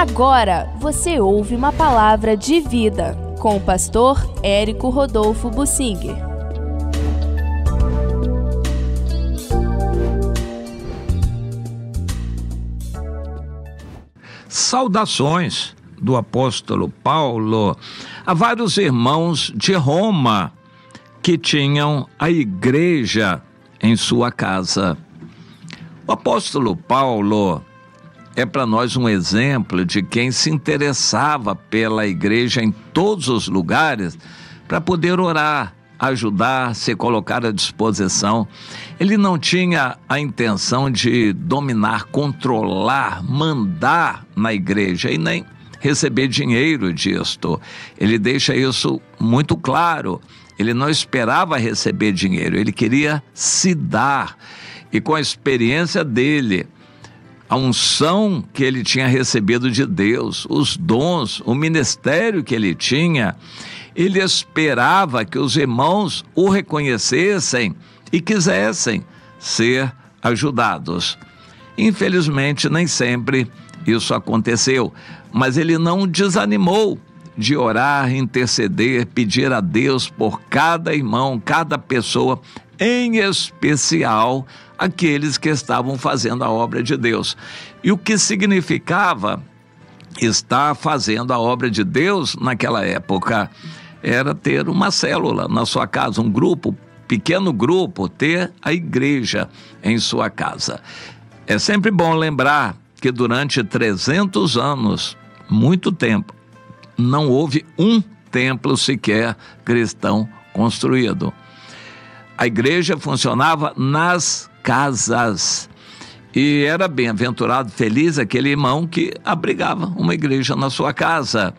Agora você ouve uma palavra de vida com o pastor Érico Rodolfo Bussinger. Saudações do apóstolo Paulo a vários irmãos de Roma que tinham a igreja em sua casa. O apóstolo Paulo é para nós um exemplo de quem se interessava pela igreja em todos os lugares para poder orar, ajudar, se colocar à disposição. Ele não tinha a intenção de dominar, controlar, mandar na igreja e nem receber dinheiro disto. Ele deixa isso muito claro. Ele não esperava receber dinheiro, ele queria se dar. E com a experiência dele, a unção que ele tinha recebido de Deus, os dons, o ministério que ele tinha, ele esperava que os irmãos o reconhecessem e quisessem ser ajudados. Infelizmente, nem sempre isso aconteceu, mas ele não desanimou de orar, interceder, pedir a Deus por cada irmão, cada pessoa, em especial aqueles que estavam fazendo a obra de Deus. E o que significava estar fazendo a obra de Deus naquela época era ter uma célula na sua casa, um grupo, pequeno grupo, ter a igreja em sua casa. É sempre bom lembrar que durante 300 anos, muito tempo, não houve um templo sequer cristão construído. A igreja funcionava nas casas. E era bem-aventurado, feliz aquele irmão que abrigava uma igreja na sua casa.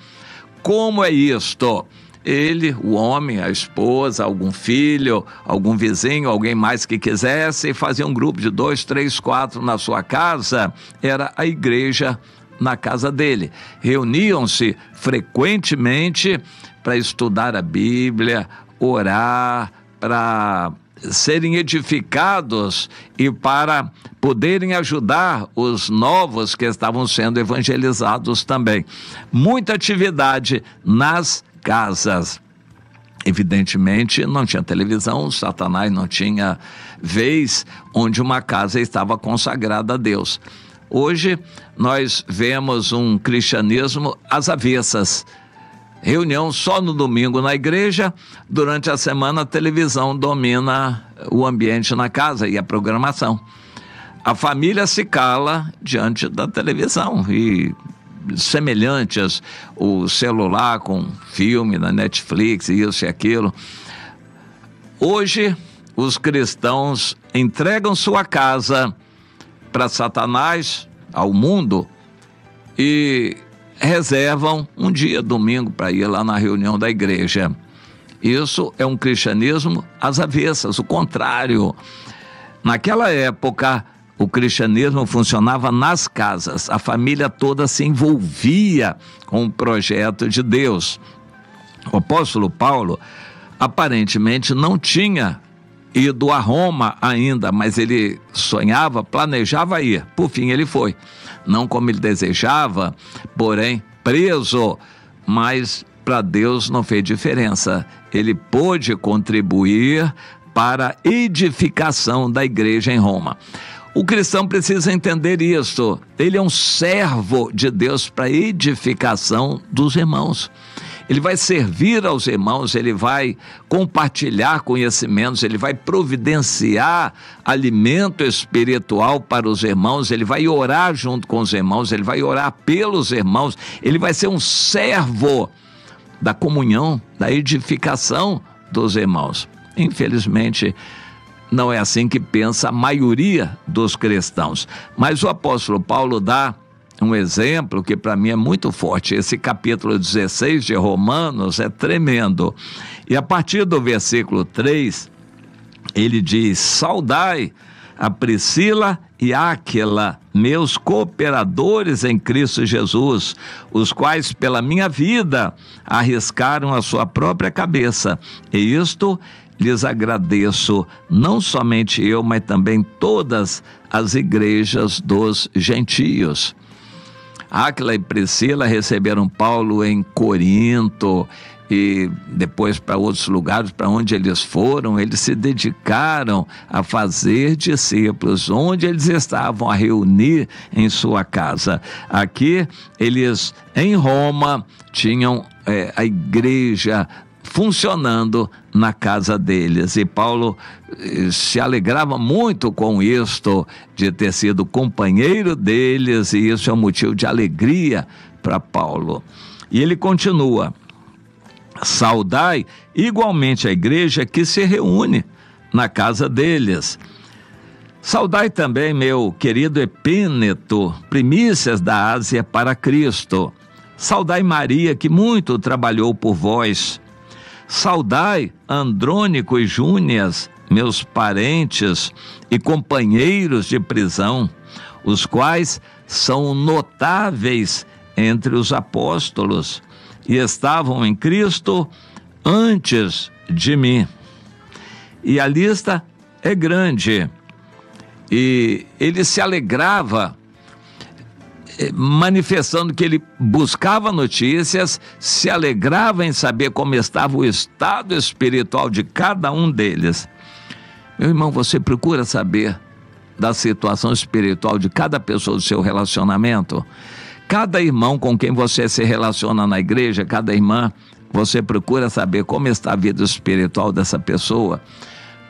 Como é isto? Ele, o homem, a esposa, algum filho, algum vizinho, alguém mais que quisesse, fazia um grupo de 2, 3, 4 na sua casa. Era a igreja na casa dele. Reuniam-se frequentemente para estudar a Bíblia, orar, para serem edificados e para poderem ajudar os novos que estavam sendo evangelizados também. Muita atividade nas casas. Evidentemente, não tinha televisão, Satanás não tinha vez onde uma casa estava consagrada a Deus. Hoje, nós vemos um cristianismo às avessas. Reunião só no domingo na igreja, durante a semana a televisão domina o ambiente na casa e a programação. A família se cala diante da televisão e semelhantes, o celular com filme na Netflix, isso e aquilo. Hoje, os cristãos entregam sua casa para Satanás, ao mundo, e reservam um dia, domingo, para ir lá na reunião da igreja. Isso é um cristianismo às avessas, o contrário. Naquela época, o cristianismo funcionava nas casas, a família toda se envolvia com o projeto de Deus. O apóstolo Paulo aparentemente não tinha ido a Roma ainda, mas ele sonhava, planejava ir. Por fim, ele foi. Não como ele desejava, porém preso, mas para Deus não fez diferença. Ele pôde contribuir para a edificação da igreja em Roma. O cristão precisa entender isso. Ele é um servo de Deus para a edificação dos irmãos. Ele vai servir aos irmãos, ele vai compartilhar conhecimentos, ele vai providenciar alimento espiritual para os irmãos, ele vai orar junto com os irmãos, ele vai orar pelos irmãos, ele vai ser um servo da comunhão, da edificação dos irmãos. Infelizmente, não é assim que pensa a maioria dos cristãos. Mas o apóstolo Paulo dá um exemplo que para mim é muito forte. Esse capítulo 16 de Romanos é tremendo. E a partir do versículo 3, ele diz: saudai a Priscila e Áquila, meus cooperadores em Cristo Jesus, os quais pela minha vida arriscaram a sua própria cabeça. E isto lhes agradeço, não somente eu, mas também todas as igrejas dos gentios. Áquila e Priscila receberam Paulo em Corinto e depois para outros lugares para onde eles foram. Eles se dedicaram a fazer discípulos, onde eles estavam, a reunir em sua casa. Aqui eles em Roma tinham a igreja funcionando na casa deles, e Paulo se alegrava muito com isto, de ter sido companheiro deles, e isso é um motivo de alegria para Paulo. E ele continua: saudai igualmente a igreja que se reúne na casa deles. Saudai também meu querido Epíneto, primícias da Ásia para Cristo. Saudai Maria, que muito trabalhou por vós. Saudai Andrônico e Júnias, meus parentes e companheiros de prisão, os quais são notáveis entre os apóstolos e estavam em Cristo antes de mim. E a lista é grande. E ele se alegrava, manifestando que ele buscava notícias, se alegrava em saber como estava o estado espiritual de cada um deles. Meu irmão, você procura saber da situação espiritual de cada pessoa do seu relacionamento? Cada irmão com quem você se relaciona na igreja, cada irmã, você procura saber como está a vida espiritual dessa pessoa?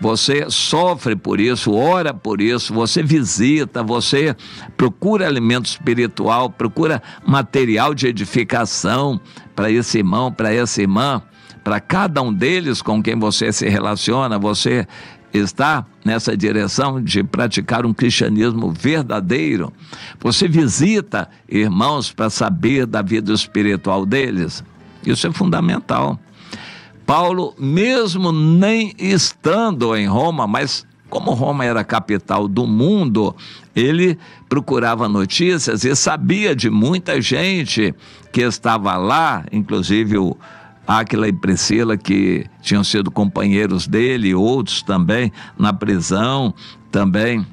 Você sofre por isso, ora por isso, você visita, você procura alimento espiritual, procura material de edificação para esse irmão, para essa irmã, para cada um deles com quem você se relaciona. Você está nessa direção de praticar um cristianismo verdadeiro. Você visita irmãos para saber da vida espiritual deles. Isso é fundamental. Paulo, mesmo nem estando em Roma, mas como Roma era a capital do mundo, ele procurava notícias e sabia de muita gente que estava lá, inclusive o Áquila e Priscila, que tinham sido companheiros dele, outros também na prisão, também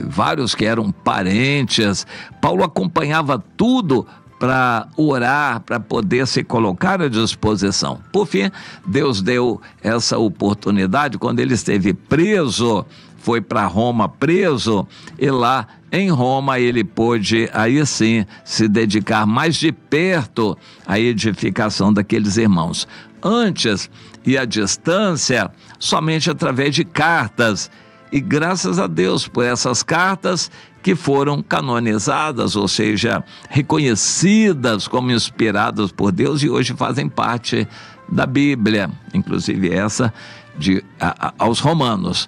vários que eram parentes. Paulo acompanhava tudo para orar, para poder se colocar à disposição. Por fim, Deus deu essa oportunidade quando ele esteve preso, foi para Roma preso, e lá em Roma ele pôde, aí sim, se dedicar mais de perto à edificação daqueles irmãos. Antes, e à distância, somente através de cartas, e graças a Deus por essas cartas que foram canonizadas, ou seja, reconhecidas como inspiradas por Deus e hoje fazem parte da Bíblia, inclusive essa aos Romanos.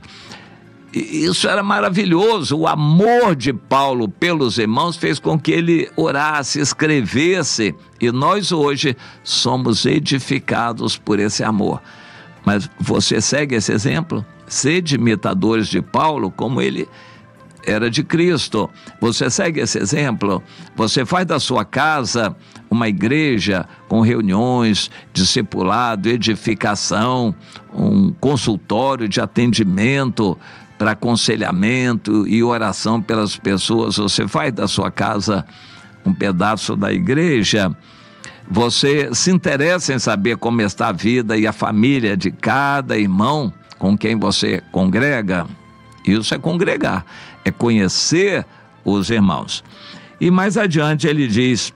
E isso era maravilhoso. O amor de Paulo pelos irmãos fez com que ele orasse, escrevesse, e nós hoje somos edificados por esse amor. Mas você segue esse exemplo? Sede imitadores de Paulo, como ele era de Cristo. Você segue esse exemplo? Você faz da sua casa uma igreja com reuniões, discipulado, edificação, um consultório de atendimento para aconselhamento e oração pelas pessoas. Você faz da sua casa um pedaço da igreja? Você se interessa em saber como está a vida e a família de cada irmão com quem você congrega? Isso é congregar, é conhecer os irmãos. E mais adiante ele diz: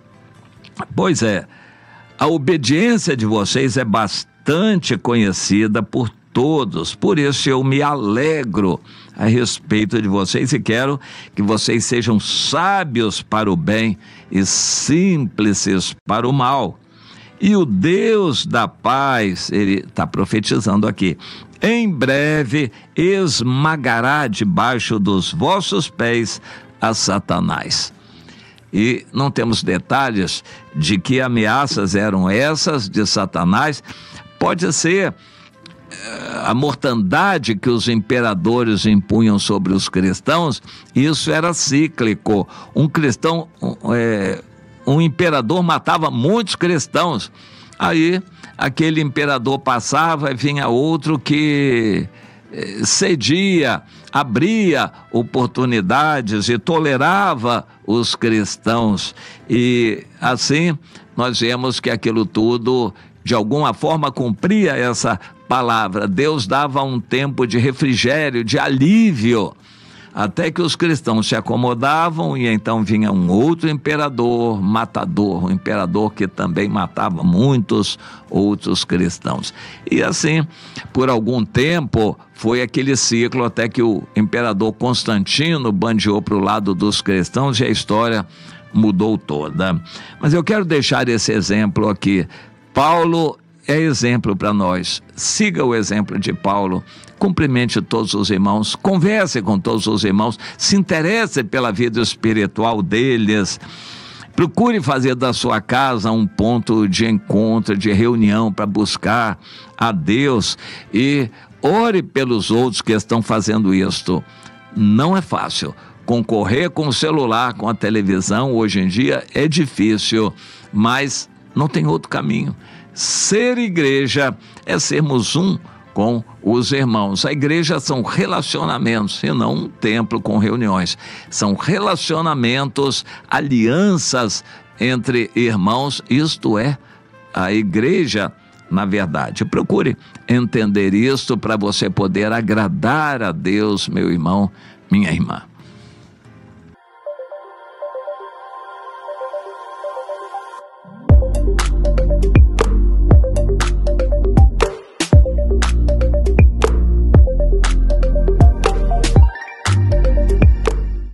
pois a obediência de vocês é bastante conhecida por todos, por isso eu me alegro a respeito de vocês e quero que vocês sejam sábios para o bem e simples para o mal. E o Deus da paz, ele está profetizando aqui, em breve esmagará debaixo dos vossos pés a Satanás. E não temos detalhes de que ameaças eram essas de Satanás. Pode ser a mortandade que os imperadores impunham sobre os cristãos. Isso era cíclico. Um imperador matava muitos cristãos. Aí aquele imperador passava e vinha outro que cedia, abria oportunidades e tolerava os cristãos. E assim nós vemos que aquilo tudo, de alguma forma, cumpria essa palavra. Deus dava um tempo de refrigério, de alívio, até que os cristãos se acomodavam e então vinha um outro imperador matador, um imperador que também matava muitos outros cristãos. E assim, por algum tempo, foi aquele ciclo até que o imperador Constantino bandeou para o lado dos cristãos e a história mudou toda. Mas eu quero deixar esse exemplo aqui. Paulo é exemplo para nós. Siga o exemplo de Paulo. Cumprimente todos os irmãos, converse com todos os irmãos, se interesse pela vida espiritual deles. Procure fazer da sua casa um ponto de encontro, de reunião para buscar a Deus e ore pelos outros que estão fazendo isto. Não é fácil. Concorrer com o celular, com a televisão, hoje em dia é difícil, mas não tem outro caminho. Ser igreja é sermos um com os irmãos. A igreja são relacionamentos e não um templo com reuniões. São relacionamentos, alianças entre irmãos, isto é, a igreja, na verdade. Procure entender isto para você poder agradar a Deus, meu irmão, minha irmã.